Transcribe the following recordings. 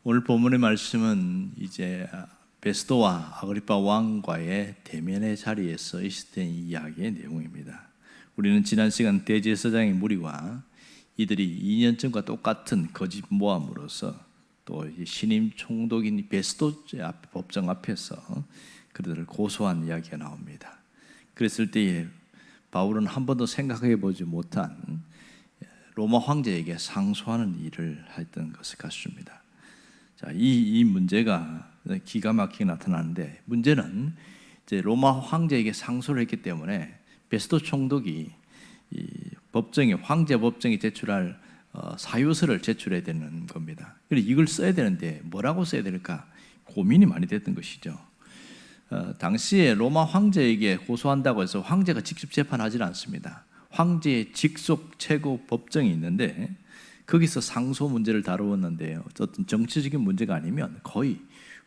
오늘 본문의 말씀은 이제 베스도와 아그리파 왕과의 대면의 자리에서 있었던 이야기의 내용입니다. 우리는 지난 시간 대제사장의 무리와 이들이 2년 전과 똑같은 거짓 모함으로써 또 신임 총독인 베스도 법정 앞에서 그들을 고소한 이야기가 나옵니다. 그랬을 때에 바울은 한 번도 생각해 보지 못한 로마 황제에게 상소하는 일을 했던 것을 같습니다. 자, 이 문제가 기가 막히게 나타나는데, 문제는 이제 로마 황제에게 상소를 했기 때문에 베스도 총독이 이 법정에, 황제 법정에 제출할 사유서를 제출해야 되는 겁니다. 그래서 이걸 써야 되는데 뭐라고 써야 될까 고민이 많이 됐던 것이죠. 당시에 로마 황제에게 고소한다고 해서 황제가 직접 재판하지 않습니다. 황제의 직속 최고 법정이 있는데 거기서 상소 문제를 다루었는데요, 어떤 정치적인 문제가 아니면 거의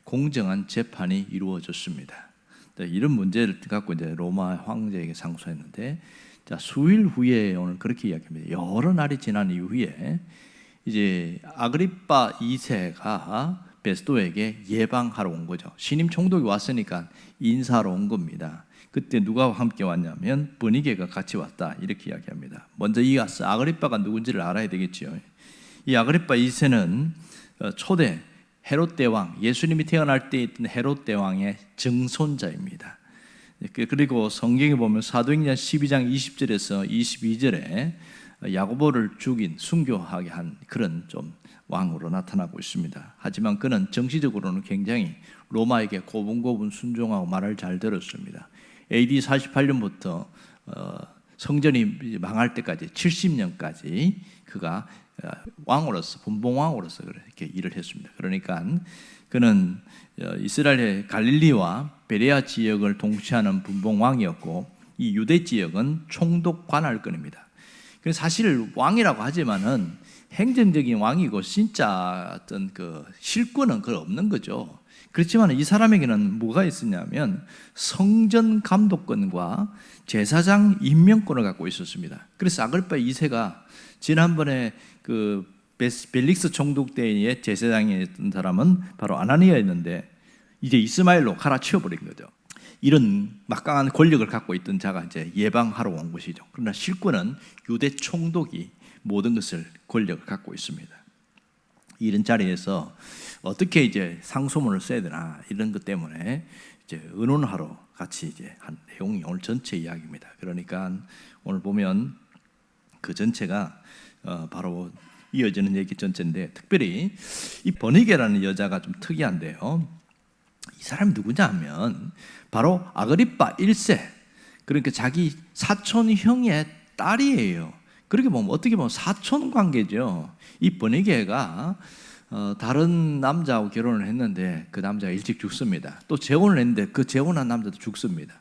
공정한 재판이 이루어졌습니다. 이런 문제를 갖고 이제 로마 황제에게 상소했는데, 자, 수일 후에 오늘 그렇게 이야기합니다. 여러 날이 지난 이후에 이제 아그리파 2세가 베스도에게 예방하러 온 거죠. 신임 총독이 왔으니까 인사하러 온 겁니다. 그때 누가 함께 왔냐면 버니게가 같이 왔다, 이렇게 이야기합니다. 먼저 이 아그리파가 누군지를 알아야 되겠죠. 이 아그리파 2세는 초대 헤롯 대왕, 예수님이 태어날 때 있던 헤롯 대왕의 증손자입니다. 그리고 성경에 보면 사도행전 12장 20절에서 22절에 야고보를 죽인, 순교하게 한 그런 좀 왕으로 나타나고 있습니다. 하지만 그는 정치적으로는 굉장히 로마에게 고분고분 순종하고 말을 잘 들었습니다. AD 48년부터 성전이 망할 때까지 70년까지 그가 왕으로서, 분봉왕으로서 그렇게 일을 했습니다. 그러니까 그는 이스라엘의 갈릴리와 베레아 지역을 통치하는 분봉왕이었고, 이 유대 지역은 총독 관할권입니다. 사실 왕이라고 하지만은 행정적인 왕이고 진짜 어떤 그 실권은 그걸 없는 거죠. 그렇지만 이 사람에게는 뭐가 있었냐면 성전 감독권과 제사장 임명권을 갖고 있었습니다. 그래서 아그리파 2세가 지난번에 그 벨릭스 총독 때의 제사장이었던 사람은 바로 아나니아였는데 이제 이스마엘로 갈아치워버린 거죠. 이런 막강한 권력을 갖고 있던 자가 이제 예방하러 온 것이죠. 그러나 실권은 유대 총독이 모든 것을 권력을 갖고 있습니다. 이런 자리에서 어떻게 이제 상소문을 써야 되나, 이런 것 때문에 이제 의논하러 같이 이제 한 내용이 오늘 전체 이야기입니다. 그러니까 오늘 보면 그 전체가 바로 이어지는 얘기 전체인데, 특별히 이 버니게라는 여자가 좀 특이한데요. 이 사람이 누구냐 하면 바로 아그리파 1세, 그러니까 자기 사촌 형의 딸이에요. 그렇게 보면 어떻게 보면 사촌 관계죠. 이 버니게가 다른 남자하고 결혼을 했는데 그 남자가 일찍 죽습니다. 또 재혼을 했는데 그 재혼한 남자도 죽습니다.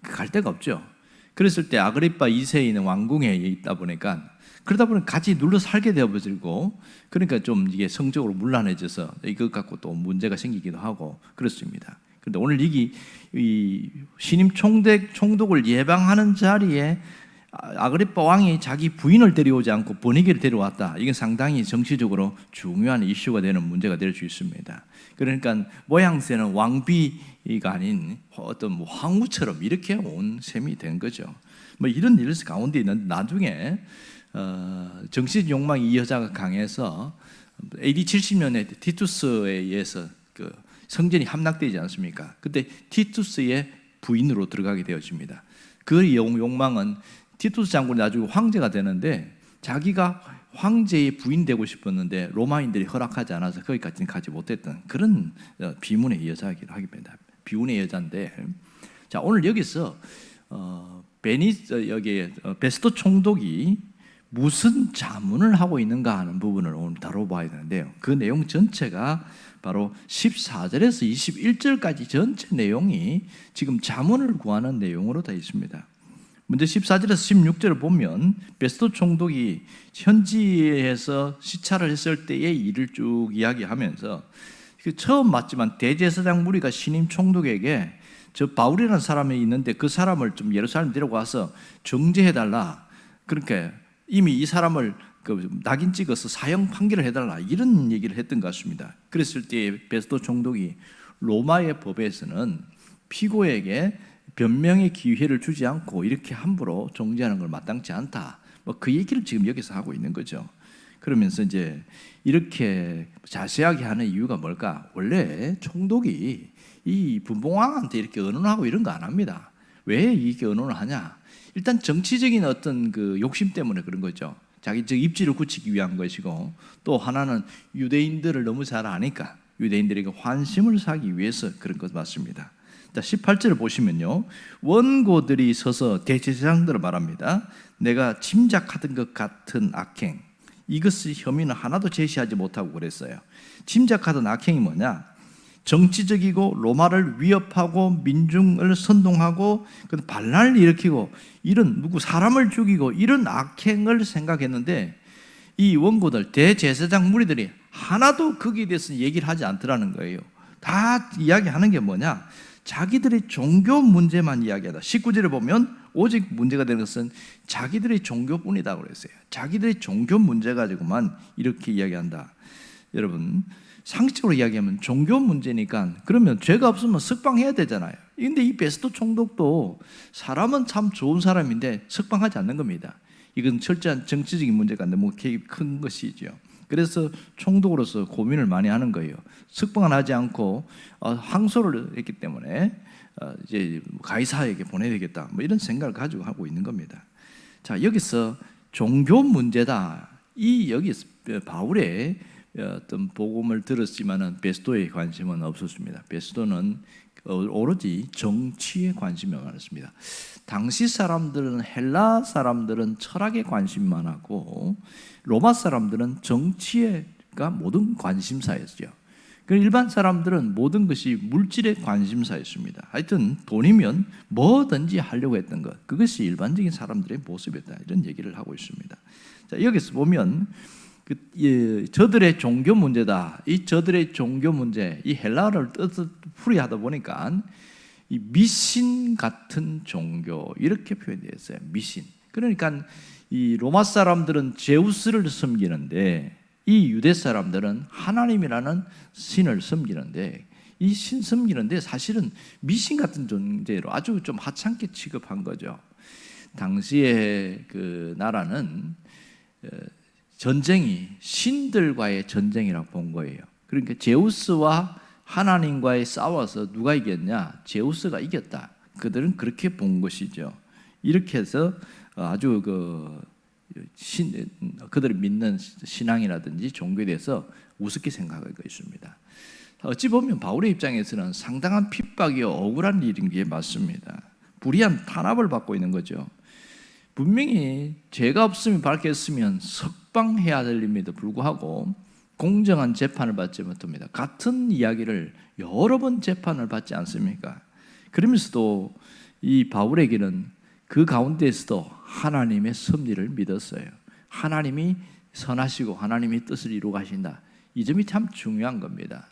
갈 데가 없죠. 그랬을 때 아그리파 2세에 있는 왕궁에 있다 보니까, 그러다 보니 같이 눌러 살게 되어버리고, 그러니까 좀 이게 성적으로 문란해져서 이것 갖고 또 문제가 생기기도 하고 그렇습니다. 그런데 오늘 이 신임 총독을 예방하는 자리에 아그리파 왕이 자기 부인을 데려오지 않고 버니게를 데려왔다. 이건 상당히 정치적으로 중요한 이슈가 되는 문제가 될 수 있습니다. 그러니까 모양새는 왕비가 아닌 어떤 황후처럼 이렇게 온 셈이 된 거죠. 뭐 이런 일 가운데 있는데, 나중에 정치적 욕망이 이 여자가 강해서 AD 70년에 티투스에 의해서 그 성전이 함락되지 않습니까? 그때 티투스의 부인으로 들어가게 되어집니다. 그 욕망은 티투스 장군이 나중에 황제가 되는데 자기가 황제의 부인 되고 싶었는데 로마인들이 허락하지 않아서 거기까지는 가지 못했던 그런 비문의 여자이기도 하겠습니다. 비운의 여자인데, 자, 오늘 여기서 여기 베스도 총독이 무슨 자문을 하고 있는가 하는 부분을 오늘 다뤄봐야 되는데요. 그 내용 전체가 바로 14절에서 21절까지 전체 내용이 지금 자문을 구하는 내용으로 되어 있습니다. 먼저 14절에서 16절을 보면 베스도 총독이 현지에서 시찰을 했을 때의 일을 쭉 이야기하면서, 처음 맞지만 대제사장 무리가 신임 총독에게 저 바울이라는 사람이 있는데 그 사람을 좀 예루살렘 데려가서 정죄해달라, 그렇게 이미 이 사람을 낙인 찍어서 사형 판결을 해달라 이런 얘기를 했던 것 같습니다. 그랬을 때 베스도 총독이 로마의 법에서는 피고에게 변명의 기회를 주지 않고 이렇게 함부로 정죄하는 걸 마땅치 않다. 그 얘기를 지금 여기서 하고 있는 거죠. 그러면서 이제 이렇게 자세하게 하는 이유가 뭘까? 원래 총독이 이 분봉왕한테 이렇게 언론하고 이런 거 안 합니다. 왜 이렇게 언론을 하냐? 일단 정치적인 어떤 그 욕심 때문에 그런 거죠. 자기 입지를 굳히기 위한 것이고, 또 하나는 유대인들을 너무 잘 아니까 유대인들에게 환심을 사기 위해서 그런 것 맞습니다. 18절을 보시면요, 원고들이 서서 대제사장들을 말합니다. 내가 짐작하던 것 같은 악행, 이것의 혐의는 하나도 제시하지 못하고 그랬어요. 짐작하던 악행이 뭐냐? 정치적이고 로마를 위협하고 민중을 선동하고 반란을 일으키고 이런 사람을 죽이고 이런 악행을 생각했는데, 이 원고들 대제사장 무리들이 하나도 거기에 대해서 얘기를 하지 않더라는 거예요. 다 이야기하는 게 뭐냐? 자기들의 종교 문제만 이야기하다. 19절에 보면 오직 문제가 되는 것은 자기들의 종교뿐이다 그랬어요. 자기들의 종교 문제 가지고만 이렇게 이야기한다. 여러분, 상식적으로 이야기하면 종교 문제니까 그러면 죄가 없으면 석방해야 되잖아요. 그런데 이 베스도 총독도 사람은 참 좋은 사람인데 석방하지 않는 겁니다. 이건 철저한 정치적인 문제가 너무 큰 것이죠. 그래서 총독으로서 고민을 많이 하는 거예요. 석방을 하지 않고 항소를 했기 때문에 이제 가이사에게 보내야 되겠다, 이런 생각을 가지고 하고 있는 겁니다. 자, 여기서 종교 문제다. 여기 바울의 어떤 복음을 들었지만은 베스도의 관심은 없었습니다. 베스도는 오로지 정치에 관심이 많았습니다. 당시 사람들은, 헬라 사람들은 철학에 관심이 많았고 로마 사람들은 정치가 모든 관심사였죠. 일반 사람들은 모든 것이 물질의 관심사였습니다. 하여튼 돈이면 뭐든지 하려고 했던 것, 그것이 일반적인 사람들의 모습이었다, 이런 얘기를 하고 있습니다. 자, 여기서 보면 저들의 종교 문제다. 이 저들의 종교 문제, 이 헬라어를 풀이하다 보니까 이 미신 같은 종교, 이렇게 표현되어 있어요. 미신. 그러니까 이 로마 사람들은 제우스를 섬기는데 이 유대 사람들은 하나님이라는 신을 섬기는데, 이 신 섬기는데 사실은 미신 같은 존재로 아주 좀 하찮게 취급한 거죠. 당시에 그 나라는 전쟁이 신들과의 전쟁이라고 본 거예요. 그러니까 제우스와 하나님과의 싸워서 누가 이겼냐? 제우스가 이겼다. 그들은 그렇게 본 것이죠. 이렇게 해서 아주 그들이 믿는 신앙이라든지 종교에 대해서 우습게 생각하고 있습니다. 어찌 보면 바울의 입장에서는 상당한 핍박이요 억울한 일인 게 맞습니다. 불의한 탄압을 받고 있는 거죠. 분명히 죄가 없으면 밝혔으면 석방해야 될 일임에도 불구하고 공정한 재판을 받지 못합니다. 같은 이야기를 여러 번 재판을 받지 않습니까? 그러면서도 이 바울에게는 그 가운데에서도 하나님의 섭리를 믿었어요. 하나님이 선하시고 하나님이 뜻을 이루어 가신다. 이 점이 참 중요한 겁니다.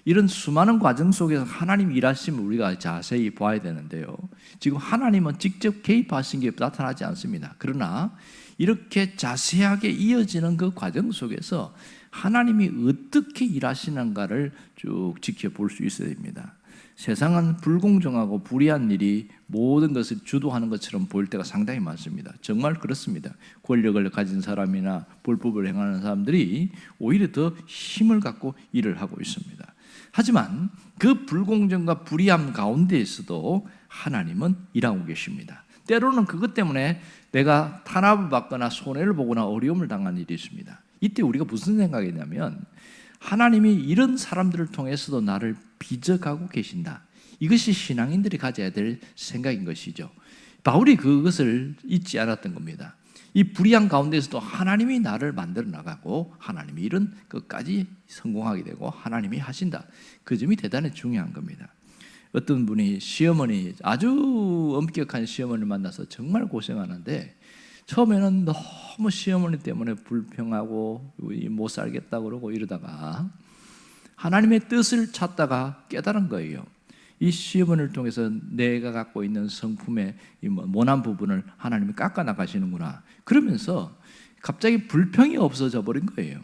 이런 수많은 과정 속에서 하나님 일하심을 우리가 자세히 봐야 되는데요, 지금 하나님은 직접 개입하신 게 나타나지 않습니다. 그러나 이렇게 자세하게 이어지는 그 과정 속에서 하나님이 어떻게 일하시는가를 쭉 지켜볼 수 있어야 됩니다. 세상은 불공정하고 불의한 일이 모든 것을 주도하는 것처럼 보일 때가 상당히 많습니다. 정말 그렇습니다. 권력을 가진 사람이나 불법을 행하는 사람들이 오히려 더 힘을 갖고 일을 하고 있습니다. 하지만 그 불공정과 불의함 가운데에서도 하나님은 일하고 계십니다. 때로는 그것 때문에 내가 탄압을 받거나 손해를 보거나 어려움을 당한 일이 있습니다. 이때 우리가 무슨 생각이냐면, 하나님이 이런 사람들을 통해서도 나를 빚어가고 계신다. 이것이 신앙인들이 가져야 될 생각인 것이죠. 바울이 그것을 잊지 않았던 겁니다. 이 불의한 가운데서도 하나님이 나를 만들어 나가고 하나님이 이런 것까지 성공하게 되고 하나님이 하신다. 그 점이 대단히 중요한 겁니다. 어떤 분이 시어머니, 아주 엄격한 시어머니를 만나서 정말 고생하는데 처음에는 너무 시어머니 때문에 불평하고 못 살겠다 그러고 이러다가 하나님의 뜻을 찾다가 깨달은 거예요. 이 시어머니를 통해서 내가 갖고 있는 성품의 모난 부분을 하나님이 깎아 나가시는구나. 그러면서 갑자기 불평이 없어져 버린 거예요.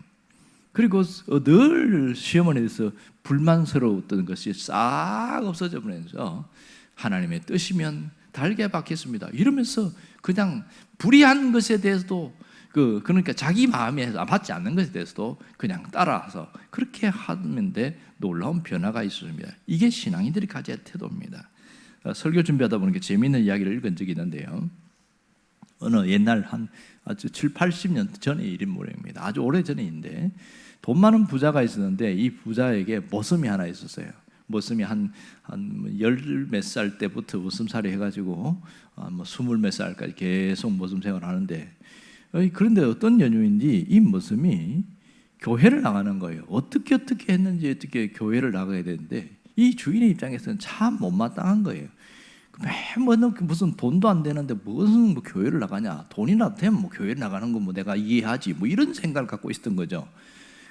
그리고 늘 시어머니에서 불만스러웠던 것이 싹 없어져 버리면서 하나님의 뜻이면 달게 받겠습니다 이러면서 그냥 불의한 것에 대해서도 그러니까 자기 마음에 맞지 않는 것에 대해서도 그냥 따라서 그렇게 하는데 놀라운 변화가 있었습니다. 이게 신앙인들이 가져야 할 태도입니다. 설교 준비하다 보니까 재미있는 이야기를 읽은 적이 있는데요. 어느 옛날 한 아주 7, 80년 전의 일인 모양입니다. 아주 오래전인데 돈 많은 부자가 있었는데 이 부자에게 머슴이 하나 있었어요. 머슴이 한 열 몇 살 때부터 머슴살이 해가지고 뭐 20 몇 살까지 계속 머슴 생활을 하는데 그런데 어떤 연유인지 이 머슴이 교회를 나가는 거예요. 어떻게 했는지 어떻게 교회를 나가야 되는데 이 주인의 입장에서는 참 못마땅한 거예요. 무슨 돈도 안 되는데 무슨 뭐 교회를 나가냐? 돈이라도 되면 뭐 교회를 나가는 건 뭐 내가 이해하지. 뭐 이런 생각을 갖고 있었던 거죠.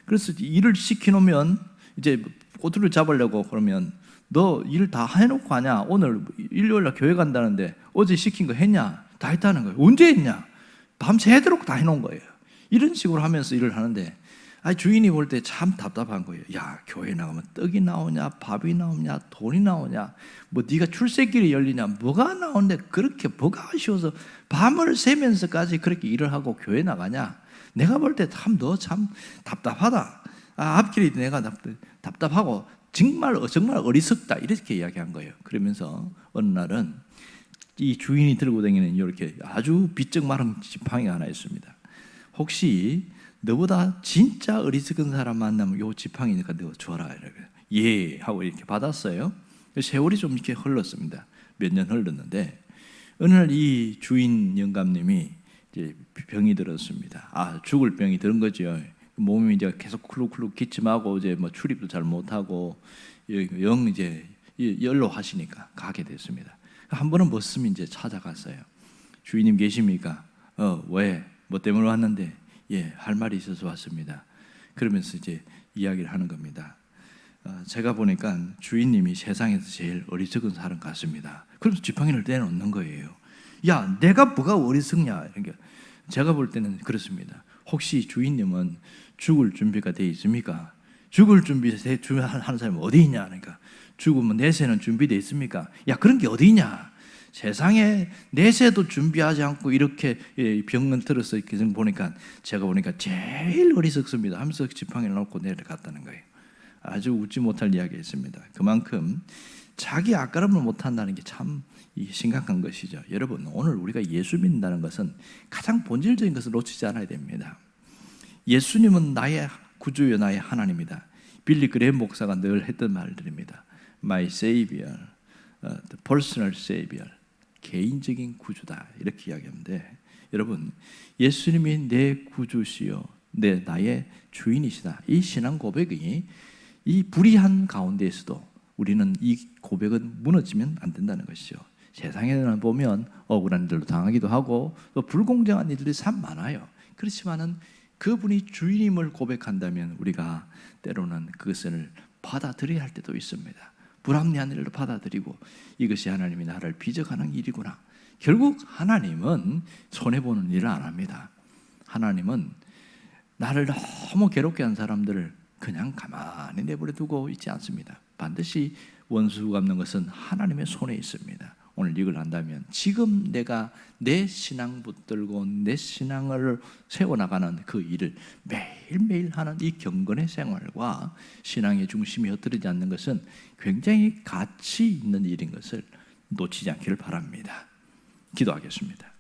그래서 일을 시켜놓으면 이제 꼬투리를 잡으려고 그러면 너 일 다 해놓고 가냐? 오늘 일요일날 교회 간다는데 어제 시킨 거 했냐? 다 했다는 거예요. 언제 했냐? 밤새도록 다 해놓은 거예요. 이런 식으로 하면서 일을 하는데 주인이 볼 때 참 답답한 거예요. 야, 교회 나가면 떡이 나오냐, 밥이 나오냐, 돈이 나오냐, 뭐 네가 출세길이 열리냐, 뭐가 나오는데 그렇게 뭐가 아쉬워서 밤을 새면서까지 그렇게 일을 하고 교회 나가냐? 내가 볼 때 참 너 참 답답하다. 앞길이 내가 답답하고 정말 어리석다 이렇게 이야기한 거예요. 그러면서 어느 날은 이 주인이 들고 다니는 이렇게 아주 비쩍 마른 지팡이가 하나 있습니다. 혹시 너보다 진짜 어리석은 사람 만나면 요 지팡이니까 너 줘라 이러고요. 예 하고 이렇게 받았어요. 세월이 좀 이렇게 흘렀습니다. 몇 년 흘렀는데 어느 날 이 주인 영감님이 이제 병이 들었습니다. 죽을 병이 들은 거죠. 몸이 이제 계속 쿨룩쿨룩 기침하고 이제 뭐 출입도 잘 못하고 영 이제 연로하시니까 가게 됐습니다. 한 번은 머슴이 이제 찾아갔어요. 주인님 계십니까? 왜? 뭐 때문에 왔는데? 예, 할 말이 있어서 왔습니다. 그러면서 이제 이야기를 하는 겁니다. 제가 보니까 주인님이 세상에서 제일 어리석은 사람 같습니다. 그래서 지팡이를 내놓는 거예요. 야, 내가 뭐가 어리석냐? 그러니까 제가 볼 때는 그렇습니다. 혹시 주인님은 죽을 준비가 돼 있습니까? 죽을 준비하는 사람이 어디 있냐? 그러니까 죽으면 내세는 준비되어 있습니까? 야, 그런 게 어디 있냐? 세상에 내세도 준비하지 않고 이렇게 병은 들어서 이렇게 보니까 제가 보니까 제일 어리석습니다 하면서 지팡이를 놓고 내려갔다는 거예요. 아주 웃지 못할 이야기였습니다. 그만큼 자기 앞가림을 못한다는 게 참 심각한 것이죠. 여러분, 오늘 우리가 예수 믿는다는 것은 가장 본질적인 것을 놓치지 않아야 됩니다. 예수님은 나의 구주요 나의 하나님이다. 빌리 그레이엄 목사가 늘 했던 말들입니다. My Savior, the personal Savior, 개인적인 구주다 이렇게 이야기하는데 여러분, 예수님이 내 구주시요 나의 주인이시다. 이 신앙 고백이 이 불의한 가운데에서도 우리는 이 고백은 무너지면 안 된다는 것이죠. 세상에는 보면 억울한 일도 당하기도 하고 또 불공정한 일들이 참 많아요. 그렇지만은 그분이 주인임을 고백한다면 우리가 때로는 그것을 받아들여야 할 때도 있습니다. 불합리한 일을 받아들이고 이것이 하나님이 나를 비적하는 일이구나. 결국 하나님은 손해보는 일을 안 합니다. 하나님은 나를 너무 괴롭게 한 사람들을 그냥 가만히 내버려 두고 있지 않습니다. 반드시 원수 갚는 것은 하나님의 손에 있습니다. 오늘 이걸 한다면 지금 내가 내 신앙 붙들고 내 신앙을 세워나가는 그 일을 매일매일 하는 이 경건의 생활과 신앙의 중심이 흩어지지 않는 것은 굉장히 가치 있는 일인 것을 놓치지 않기를 바랍니다. 기도하겠습니다.